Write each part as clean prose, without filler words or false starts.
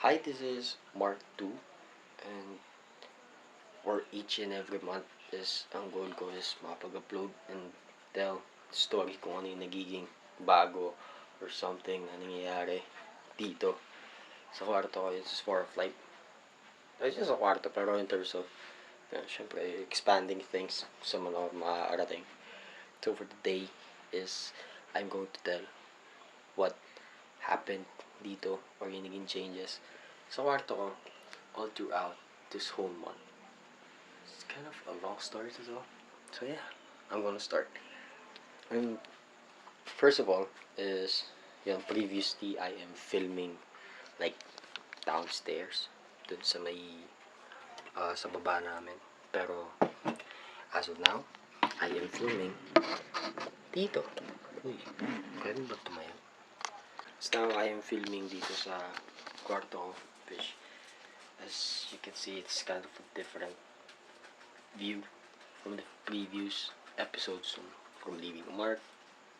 Hi, this is Mark 2, and for each and every month is ang goal ko is makapag-upload and tell story kung ano yung nagiging bago or something na nangyayari dito sa kwarto ko. It's just more of like, it's just a kwarto pero in terms of, syempre, expanding things sa mga maaarating. So for today is I'm going to tell what happened dito or yung naging changes sa kwarto ko all throughout this whole month. It's kind of a long story as well. So yeah, I'm gonna start. And first of all is, previously I am filming like downstairs dun sa may sa baba namin. Pero as of now, I am filming dito. Uy, pwede ba tumayo? So now I am filming dito sa kwarto ko, which as you can see, it's kind of a different view from the previous episodes from Leaving a Mark,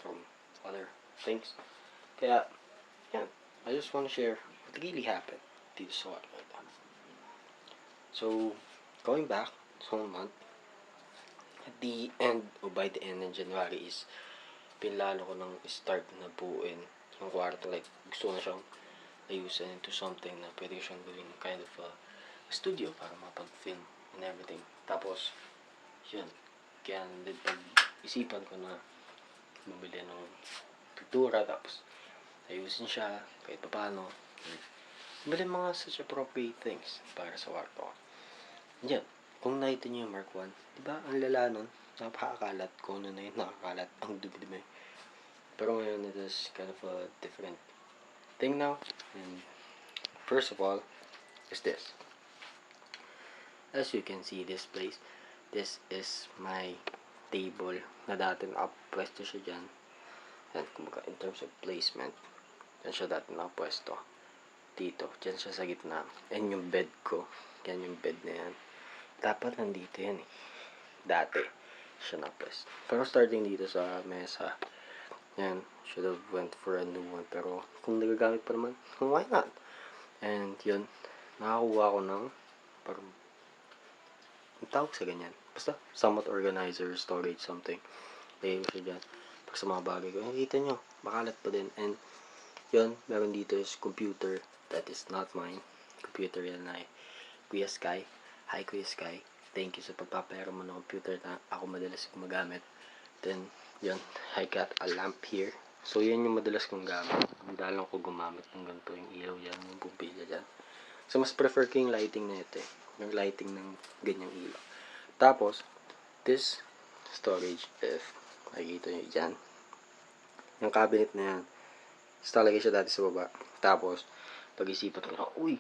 from other things. Kaya, yeah, I just want to share what really happened dito sa kwarto. So, going back this whole month, at the end, or by the end of January is, pinlano ko ng start na buuin yung kwarto. Like, gusto ko na siyang ayusin into something na pwede siyang gawing kind of a studio para mapag-film and everything. Tapos, yun. Kaya din pag-isipan ko na bumili ng pintura, tapos ayusin siya kahit paano. Bumili mga such appropriate things para sa kwarto. Yan. Kung nakita niyo yung Mark 1, diba ang lala nun? Napakakalat. Kung ano na yun, nakakalat. Ang dumi-dumi. Pero ngayon, it is kind of a different thing now. And first of all, is this. As you can see, this place, this is my table na dati nakapwesto siya dyan. And kumbaga, in terms of placement, dyan siya dati nakapwesto. Dito, dyan siya sa gitna. And yung bed ko, yan yung bed na yan. Dapat nandito yan eh. Dati, siya nakapwesto. Pero starting dito sa mesa, yan, should have went for a new one. Pero kung nagagamit pa naman, why not? And yun, nakakuha ko ng parang ang tawag sa ganyan. Basta, somewhat organizer, storage, something. Lagay ko siya dyan. Pag sa mga bagay ko, nakita nyo, makalat pa din. And yun, meron dito is computer. That is not mine. Computer yan ay Kuya Sky. Hi Kuya Sky. Thank you sa pagpapayara mo ng computer na ako madalas gumagamit. Then, yun, I got a lamp here. So, yan yung madalas kong gamit. Madalang ko gumamit ng ganito, yung ilaw yan, yung bumbilya dyan. So, mas prefer ko yung lighting na ito eh. Yung lighting ng ganyang ilaw. Tapos, this storage, if nakikita nyo dyan, yung cabinet na yan, talagay siya dati sa baba. Tapos, pag-isipan ko, uy,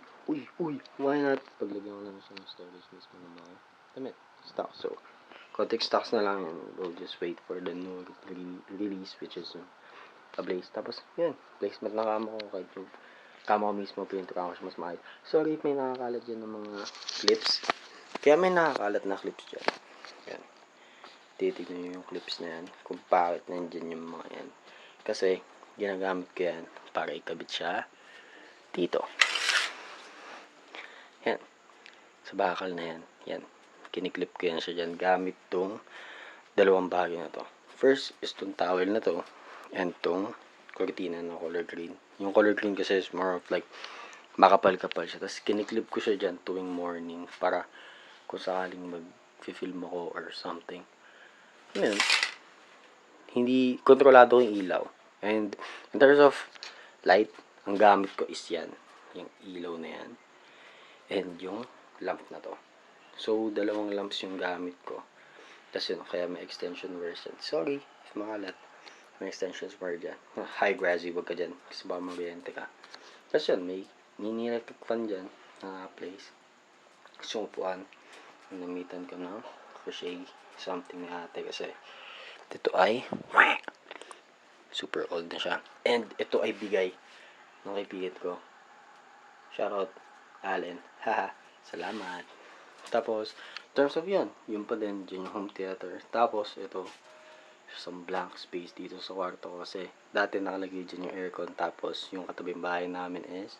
why not? Paglagyan ko lang siya ng storage mismo ng mga damit, stock. So, konting stocks na lang yan. We'll just wait for the new release, which is a Blaze. Tapos, yun, placement na kama ko, kahit yung kama ko mismo, pintura ko siya mas maayos. Sorry if may nakakalat dyan ng mga clips. Kaya may nakakalat na clips dyan. Yan. Titignan nyo yung clips na yan, kung bakit nandyan yung mga yan. Kasi, ginagamit ko yan para ikabit siya dito. Yan. Sa bakal na yan. Yan. Kiniklip ko yan siya dyan gamit tong dalawang bagay na to. First is tong towel na to and tong cortina na color green. Yung color green kasi is more of like makapal-kapal siya. Tapos kiniklip ko siya dyan tuwing morning para kung sakaling mag-film ako or something. Yan. Hindi kontrolado yung ilaw. And in terms of light, ang gamit ko is yan. Yung ilaw na yan. And yung lamp na to. So, dalawang lamps yung gamit ko. Tapos yun, kaya may extension version. Sorry, if makalat. May extensions bar dyan. High grassy, wag ka dyan. Kasi baka mabiyente ka. Tapos yun, may mini electric fan dyan na place. Gusto upuan. Namitan ko ng crochet something ni ate kasi ito ay super old na siya. And ito ay bigay ng kaibigan ko. Shoutout, Allen. Haha, salamat. Tapos, in terms of yan, yun pa din, dyan yung home theater. Tapos, ito, some blank space dito sa kwarto ko kasi dati nakalagay dyan yung aircon. Tapos, yung katabing bahay namin is,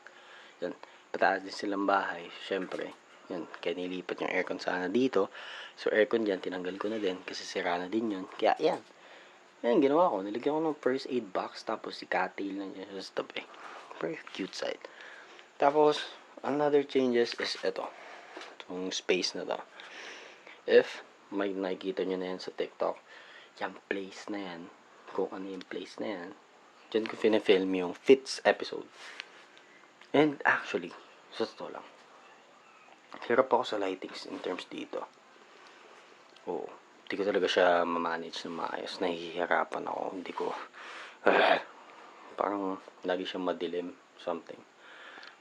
yan, pataas din silang bahay. Syempre, yun, kaya nilipat yung aircon sana dito. So, aircon dyan, tinanggal ko na din kasi sira na din yun. Kaya, yan. Yan, ginawa ko. Nilagyan ko ng first aid box. Tapos, si cattail na dyan sa tabi. Very cute side. Tapos, another changes is ito. Itong space na to. If may nakikita nyo na yan sa TikTok, yung place na yan, kung ano yung place na yan, dyan ko film yung Fits episode. And actually, sa totoo lang, hirap ako sa lightings in terms dito. Oo, hindi ko talaga siya mamanage na maayos. Nahihirapan ako. Hindi ko, parang lagi siyang madilim, something.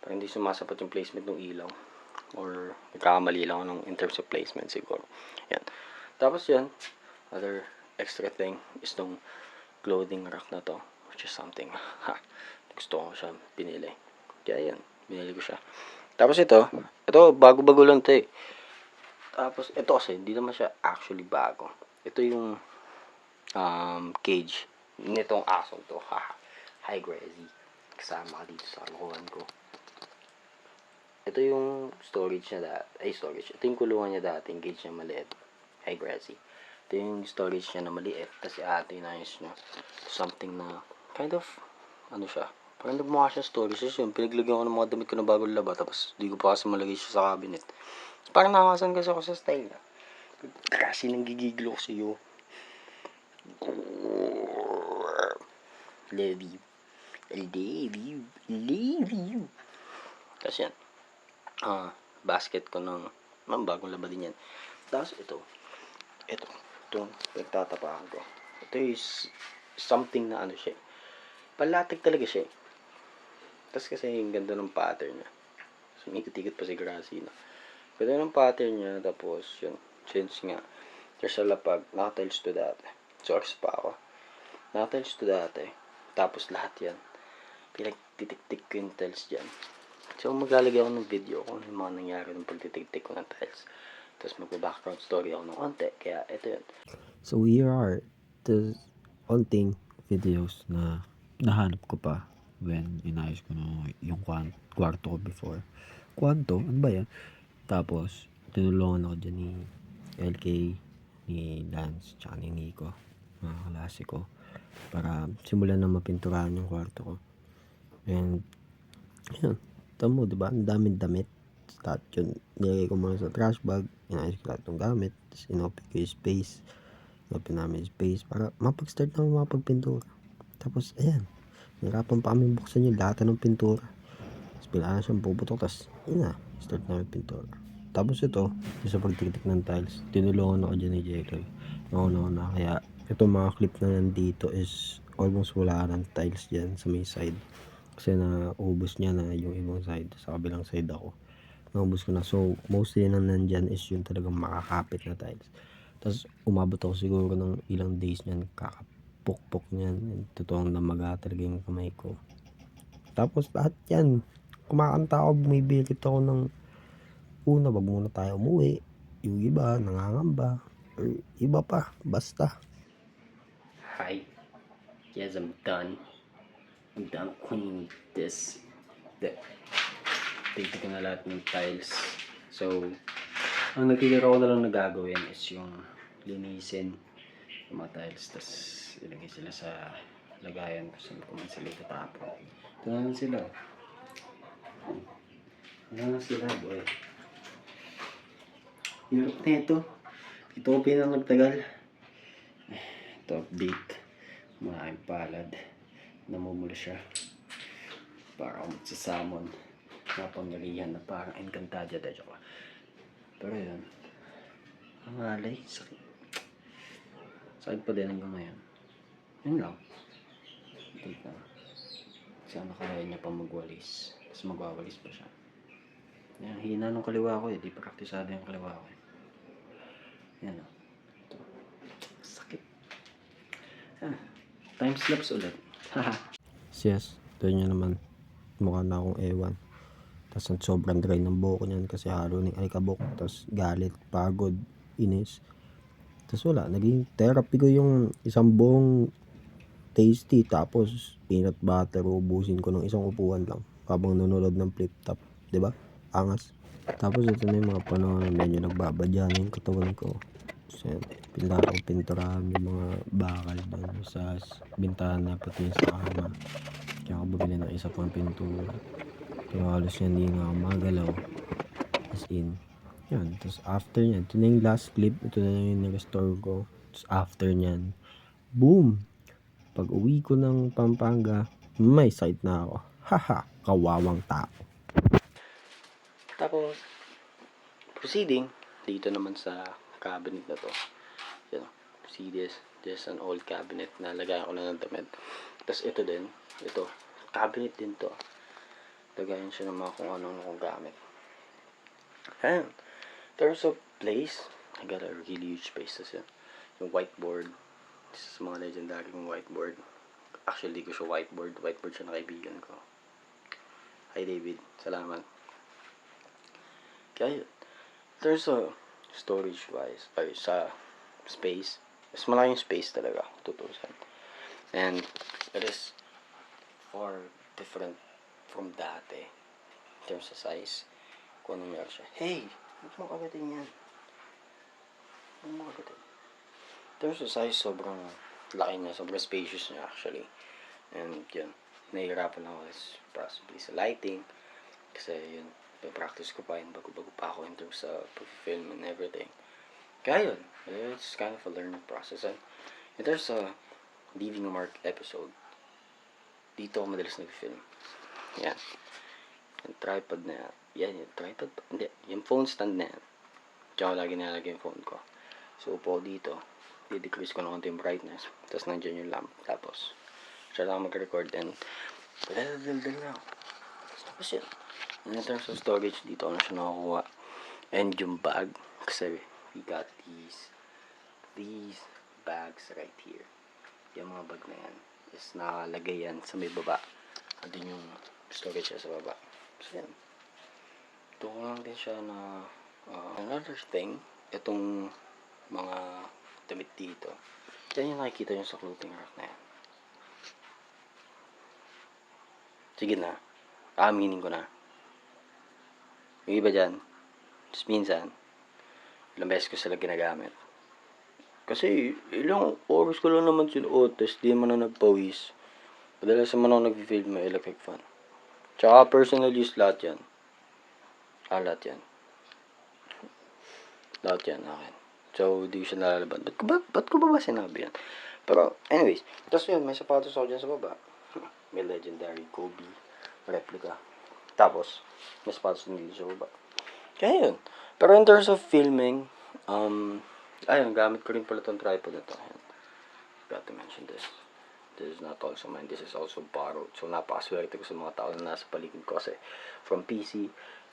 Parang hindi sumasapat yung placement ng ilaw. Or nagkakamali lang ako in terms of placement siguro. Yan. Tapos yan, other extra thing is tong clothing rack na to. Which is something, gusto ko siya pinili. Kaya yan, binili ko siya. Tapos ito bago-bago lang to eh. Tapos ito kasi, hindi naman siya actually bago. Ito yung cage nitong asong to. Hi Gracie. Kasama ka dito sa kalukuhan ko. Ito yung storage niya storage. Ito yung kulungan niya dati, yung cage niya maliit. Hi Gracie. Ito yung storage niya na maliit. Kasi ate inayos niya. Something na, kind of, ano siya. Parang nagmukha siya storage. Kasi yun, pinaglagyan ko ng mga damit ko na bago laba. Tapos, di ko pa kasi malagay siya sa cabinet. Parang nakakasan kasi ako sa style niya. Kasi nanggigiglo ko sa'yo. Love you. Love you. Kasi yan. Basket ko ng bagong laba din yan. Tapos ito, nagtatapakan ko. Ito is something na ano siya. Palatik talaga siya. Tapos kasi yung ganda ng pattern niya. Sumikot-ikot pa si Gracie na. Ganda ng pattern niya. Tapos yun, since nga there's a lapag, naka-tiles to dati. Source pa ako. Naka-tiles to dati. Tapos lahat yan. Pinagtitik-tik ko yung tiles dyan. So, maglalagay ako ng video kung ano yung mga nangyari ng pagtitik-tik ko ng tiles. Tapos magpa-background story ako ng konti. Kaya, ito yun. So, here are the onting videos na nahanap ko pa when inayos ko yung kwarto ko before. Kwarto? Ano ba yan? Tapos, tinulungan ako dyan ni LK, ni Lance, tsaka ni Nico, mga kalasi ko, para simulan na mapinturahan yung kwarto ko. And, yun. Tamo, diba? Ang daming damit. Lahat yun, nilagay ko muna sa trash bag. Inayos ko lahat ng gamit. Tapos, inopen ko yung space. Inopen namin yung space para mapag-start na mapagpintura. Tapos, ayan. Nahirapan pa kami buksan yung lata ng pintura. Tapos, pilaan siyang puputok. Tapos, yun na. Start na yung pintura. Tapos, ito, yung sa pagtitik ng tiles, tinulungan ako dyan ni J-Roy. Nauna. Kaya, itong mga clip na nandito is almost wala ng tiles dyan sa may side. Kasi naubos niya na yung ibang side. Sa kabilang side ako. Naubos ko na. So, mostly na nandyan is yung talagang makakapit na tiles. Tapos, umabot ako siguro ng ilang days niyan. Kakapukpok niyan. Totoong namaga talaga yung kamay ko. Tapos, lahat yan. Kumakanta ako. Bumibilit ako ng una. Wag muna tayo umuwi. Yung iba, nangangamba. Or iba pa. Basta. Hi. Yes, I'm done. I'm done cleaning this. Tignan ko na lahat ng tiles. So, ang nagtitira ko na lang nagagawin is yung linisin yung mga tiles. Tapos, ilagay sila sa lagayan kung man sila itatapon. Ito na lang sila. Boy. Hirap na ito. Ito ko pinang-nagtagal. Ito, update. Maraming palad. Namumula siya. Parang magsasamon. Napangyarihan na parang Encantadia. Pero yun. Ang alay. Sakit. Sakit pa din hanggang ngayon. Yun lang. Update na. Sana kaya niya pa magwalis. Tapos magwawalis pa siya. Yan, hina nung kaliwa ko eh. Di praktisado yung kaliwa ko eh. Yan o. Ito. Sakit. Time-lapse ulit. Yes, ito nyo naman. Mukha na akong ewan. Tapos sobrang dry ng buhok niyan kasi halo ng alikabok. Tapos galit, pagod, inis. Tapos wala, naging therapy ko yung isang buong tasty. Tapos peanut butter, ubusin ko ng isang upuan lang. Habang nanonood ng flip top. 'di ba? Angas. Tapos ito na yung mga panahon na medyo nagbabadya na yung katawan ko. So, pinlaro ko pinturahan yung mga bakal doon sa bintana pati sa kama. Kaya ako bumili ng isa pang pintura. Pero halos hindi na ako magalaw. As in, yun. Tapos after nyan, ito na yung last clip. Ito na yung nag-store ko. Tapos after nyan, boom! Pag uwi ko ng Pampanga, may site na ako. Haha, kawawang tao. Tapos, proceeding, dito naman sa cabinet na to. Yan, see this? This an old cabinet na lagayan ko na ng damit. Tapos ito din, ito, cabinet din to. Lagayan siya ng mga kung anong gamit. And, in terms of place, I got a really huge space. Tapos yun, yung whiteboard. This is mga legendary yung whiteboard. Actually, di ko siya whiteboard. Whiteboard siya na kaibigan ko. Hi David, salamat. Kaya yun, there's a storage wise, ay sa space, mas malaking space talaga, tutusan. And it is far different from dati in terms of size. Kung ano meron siya. Hey! Huwag mo kagatin yan. Huwag mo kagatin. In terms of size, sobrang laki niya, sobrang spacious niya actually. And yun, nahihirapan ako possibly sa lighting. Kasi yun, practice ko pa yun bago-bago pa ako in terms of film and everything. Kaya yun, it's kind of a learning process. And there's a Leaving a Mark episode. Dito ako madalas nag-film. Yan. Yung tripod na yan. Yan, yung tripod. Hindi, yung phone stand na yan. Diyan ko lagi nilalagay yung phone ko. So, upo dito. I-decrease ko na konti yung brightness. Tapos nandiyan yung lamp. Tapos, siya lang mag-record and dal na ako. Tapos yun. And in terms of storage, dito ako na siya nakakuha. And yung bag, kasi we got these bags right here. Yung mga bag na yan is nakalagay yan sa may baba. At din yung storage siya sa baba. So yan. Ito ko lang din siya na another thing, itong mga damit dito. Yan yung nakikita nyo sa clothing rack na yan. Sige na. Aaminin ko na. Yung iba dyan, just minsan, ilang beses ko sila ginagamit. Kasi, ilang oras ko lang naman sinuot, tapos di man na nagpawis. Madalas naman ako nag-film may electric fan. Tsaka personal use lahat yan. Lahat yan. Lahat yan akin. So, di ko siya nalalaban. Ba't ko ba sinabi yan? Pero, anyways, tapos yun, may sapatos ako dyan sa baba. May legendary Kobe replica. Tapos, may sapatos din dito sa baba. Kaya yun. Pero in terms of filming, ayun, gamit ko rin pala itong tripod na ito. Got to mention this. This is not also mine. This is also borrowed. So, napakaswerte ko sa mga tao na nasa paligid ko kasi from PC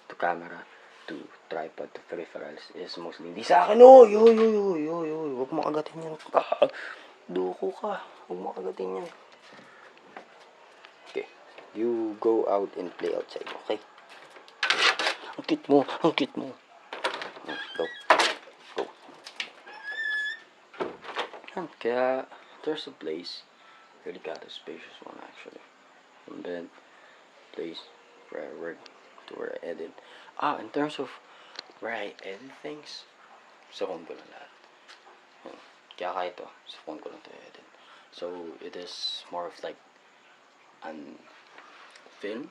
to camera to tripod to peripherals is mostly hindi sa akin. Oy! Huwag mo kagatin yan. Duko ka. Huwag mo kagatin yan. Okay. You go out and play outside, okay? Ang cute mo. Go. Kaya, there's a place. Really got a spacious one actually. And then, place where I work to where I edit. In terms of where I edit things, sa phone ko lang lahat. Kaya kahit ito, sa phone ko lang ito edit. So, it is more of like an film,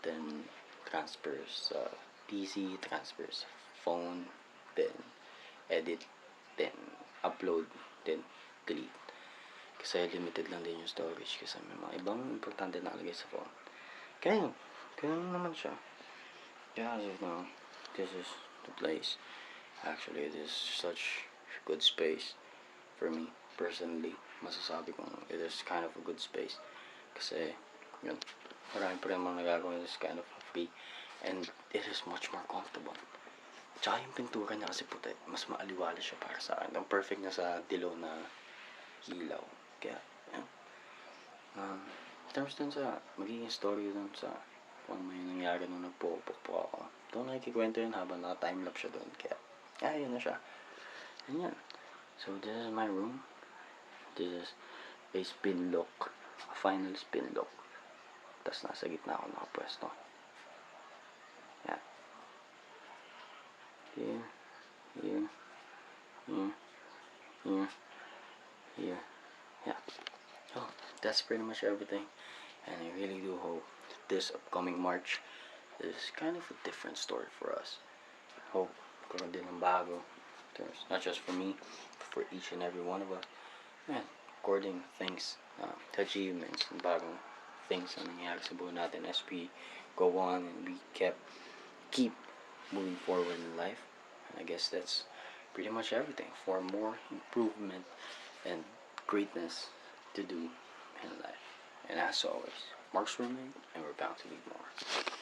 then transfers PC, transfers phone, then edit, then upload, then delete. Kasi limited lang din yung storage kasi may mga ibang importante na nakalagay sa phone. Kaya yun, ganun naman siya. Kaya as of now, this is the place. Actually, it is such good space for me personally. Masasabi kong it is kind of a good space. Kasi, yun, marami pa rin mga nagagawa. It is kind of free. And it is much more comfortable. Tsaka yung pintura niya kasi puti, mas maaliwala siya para sa akin. Ang perfect niya sa dilaw na ilaw. Kaya, yun. In terms dun sa magiging story dun sa kung may nangyari nung nagpupuk po ako. Doon nakikikwento yun habang naka-timelapse siya doon. Kaya, yun na siya. And yan. So, this is my room. This is a spin lock. A final spin lock. Tapos nasa gitna ako nakapwesto. here, here, here, here, here. Yeah. Oh, that's pretty much everything. And I really do hope that this upcoming March is kind of a different story for us. Hope karoon din ng bago. Not just for me, but for each and every one of us. Man, according things, to achievements, and bagong things na nangyayari sa buhay natin as we go on and we keep moving forward in life. And I guess that's pretty much everything. For more improvement and greatness to do in life. And as always, Mark's roommate, and we're bound to be more.